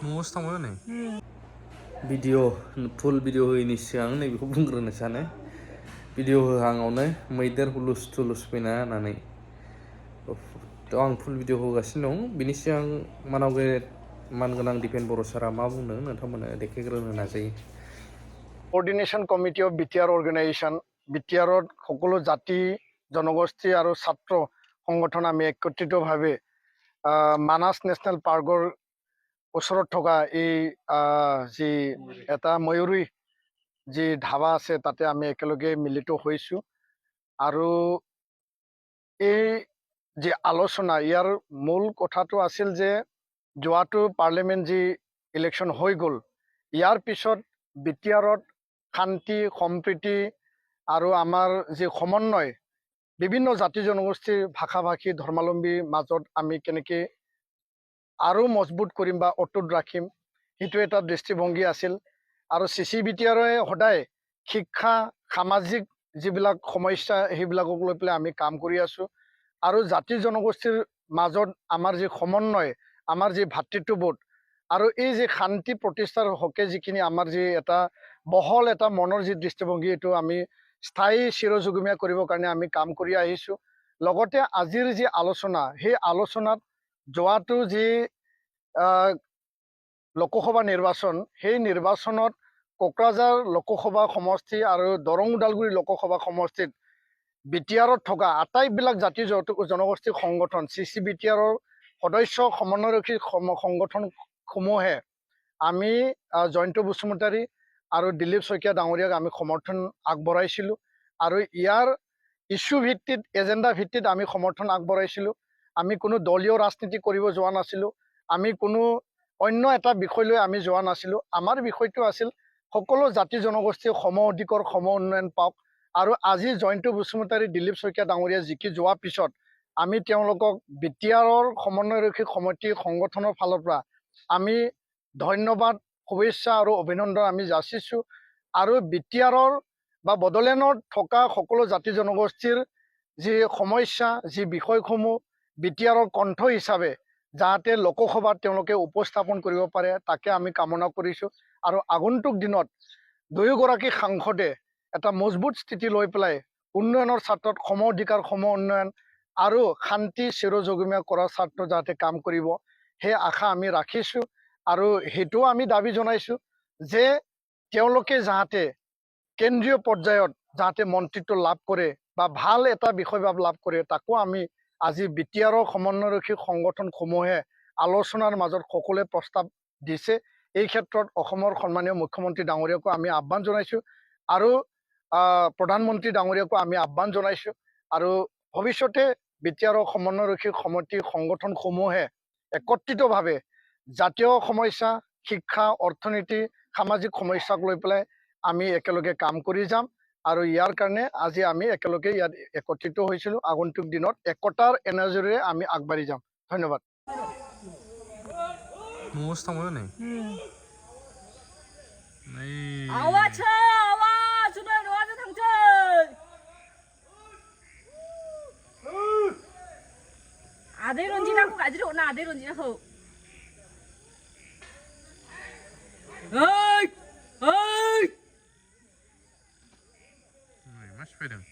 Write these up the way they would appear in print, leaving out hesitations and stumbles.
न'आवसो थांबाय नै video full video होयैनि सिगां नैबेखौ बुंग्रोनो सानो भिडिअ होहाङावनो मैदेर हुलुस थुलुस फैना होननानै थ' आं फुल भिडिअ होगासिनो दं बिनि सिगां मानगोनां दिपेन बर' सारा मा बुंदों नोंथांमोननो देखायग्रोनो नाजायो। Coordination committee of BTR organisation बीटीआरत সকলো জাতি জনগোষ্ঠী আৰু ছাত্ৰ সংগঠন আমি একত্ৰিতভাৱে মানাস নেশ্যনেল পাৰ্কৰ ওচৰত থকা এই যি এটা ময়ূৰী যি ধাবা আছে তাতে আমি একেলগে মিলিত হৈছোঁ আৰু এই যি আলোচনা ইয়াৰ মূল কথাটো আছিল যে যোৱাটো পাৰ্লিয়ামেণ্ট যি ইলেকশ্যন হৈ গ'ল ইয়াৰ পিছত বিটিআৰত শান্তি সম্প্ৰীতি আৰু আমাৰ যি সমন্বয় বিভিন্ন জাতি জনগোষ্ঠীৰ ভাষা ভাষী ধৰ্মাৱলম্বীৰ মাজত আমি কেনেকৈ আৰু মজবুত কৰিম বা অটুট ৰাখিম সেইটো এটা দৃষ্টিভংগী আছিল আৰু CCBTRয়ে সদায় শিক্ষা সামাজিক যিবিলাক সমস্যা সেইবিলাকক লৈ পেলাই আমি কাম কৰি আছোঁ আৰু জাতি জনগোষ্ঠীৰ মাজত আমাৰ যি সমন্বয় আমাৰ যি ভাতৃত্ববোধ আৰু এই যে শান্তি প্ৰতিষ্ঠাৰ হকে যিখিনি আমাৰ যি এটা বহল এটা মনৰ যি দৃষ্টিভংগী এইটো আমি স্থায়ী চিৰযুগমীয়া কৰিবৰ কাৰণে আমি কাম কৰি আহিছোঁ লগতে আজিৰ যি আলোচনা সেই আলোচনাত যোৱাটো যি লোকসভা নিৰ্বাচন সেই নিৰ্বাচনত কোকৰাঝাৰ লোকসভা সমষ্টি আৰু দৰং ওদালগুৰি লোকসভা সমষ্টিত বিটিআৰত থকা আটাইবিলাক জাতি জনগোষ্ঠী সংগঠন CCBTRৰ সদস্য সমন্বয়ৰক্ষী সংগঠনসমূহে আমি জয়ন্ত বসুমতাৰী আৰু দিলীপ শইকীয়া ডাঙৰীয়াক আমি সমৰ্থন আগবঢ়াইছিলোঁ আৰু ইয়াৰ ইস্যু ভিত্তিত এজেণ্ডা ভিত্তিত আমি সমৰ্থন আগবঢ়াইছিলোঁ আমি কোনো দলীয় ৰাজনীতি কৰিব যোৱা নাছিলোঁ আমি কোনো অন্য এটা বিষয় লৈ আমি যোৱা নাছিলোঁ আমাৰ বিষয়টো আছিল সকলো জাতি জনগোষ্ঠীৰ সম অধিকাৰ সম উন্নয়ন পাওক আৰু আজি জয়ন্ত বসুমতাৰী দিলীপ শইকীয়া ডাঙৰীয়া জিকি যোৱাৰ পিছত আমি তেওঁলোকক বিটিআৰৰ সমন্বয়ৰক্ষী সমিতি সংগঠনৰ ফালৰ পৰা আমি ধন্যবাদ শুভেচ্ছা আৰু অভিনন্দন আমি যাচিছোঁ আৰু বিটিআৰৰ বা বড়োলেণ্ডত থকা সকলো জাতি জনগোষ্ঠীৰ যি সমস্যা যি বিষয়সমূহ বিটিআৰৰ কণ্ঠ হিচাপে যাতে লোকসভাত তেওঁলোকে উপস্থাপন কৰিব পাৰে তাকে আমি কামনা কৰিছোঁ আৰু আগন্তুক দিনত দুয়োগৰাকী সাংসদে এটা মজবুত স্থিতি লৈ পেলাই উন্নয়নৰ স্বাৰ্থত সম অধিকাৰ সম উন্নয়ন আৰু শান্তি চিৰযুগমীয়া কৰাৰ স্বাৰ্থত যাতে কাম কৰিব সেই আশা আমি ৰাখিছোঁ আৰু সেইটোও আমি দাবী জনাইছোঁ যে তেওঁলোকে যাতে কেন্দ্ৰীয় পৰ্যায়ত যাতে মন্ত্ৰিত্ব লাভ কৰে বা ভাল এটা বিষয়ভাৱ লাভ কৰে তাকো আমি আজি বিটিআৰৰ সমন্বয়ৰক্ষী সংগঠনসমূহে আলোচনাৰ মাজত সকলোৱে প্ৰস্তাৱ দিছে এই ক্ষেত্ৰত অসমৰ সন্মানীয় মুখ্যমন্ত্ৰী ডাঙৰীয়াকো আমি আহ্বান জনাইছোঁ আৰু প্ৰধানমন্ত্ৰী ডাঙৰীয়াকো আমি আহ্বান জনাইছোঁ আৰু ভৱিষ্যতে বিটিআৰৰ সমন্বয়ৰক্ষী সমিতি সংগঠনসমূহে একত্ৰিতভাৱে জাতীয় সমস্যা শিক্ষা অৰ্থনীতি সামাজিক সমস্যাক লৈ পেলাই আমি একেলগে কাম কৰি যাম আৰু ইয়াৰ কাৰণে আজি আমি একেলগে ইয়াত একত্ৰিত হৈছিলোঁ আগন্তুক দিনত একতাৰ এনাৰ্জিৰে আমি আগবাঢ়ি যাম ধন্যবাদ न'आवसो थांबाय नै आदै रन्जिताखौ गाज्रि हरना आदै रन्जिताखौ मानसि फैदों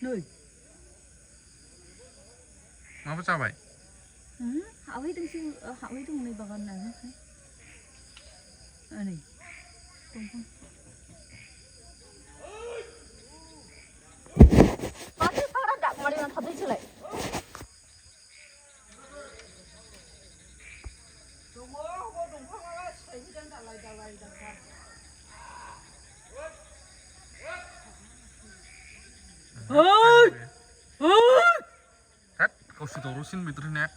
नै माबा जाबाय हाबहैदोंसो हाबहैदों नै बागानानो नै दंफां माथो फारा दागमारिनानै थाबदैसोलाय गावसोर दावरावसिन बेदर होनाया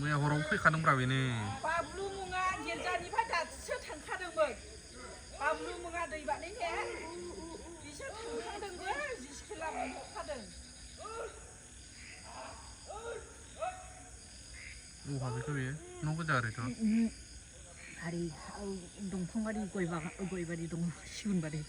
मैया हराव फैखादोंब्रा बेनो बाबलु मुङा गिर्जानिफ्राय दासो थांखादोंमोन बाबलु मुङा दै बानायनाया बिसोर थांखादोंबो जिसिखेला मोनखादों बहा बेखौ बेयो न' गोजा ओरैथ' आरि दंफांबारि गयबारि दं सिगुनबारि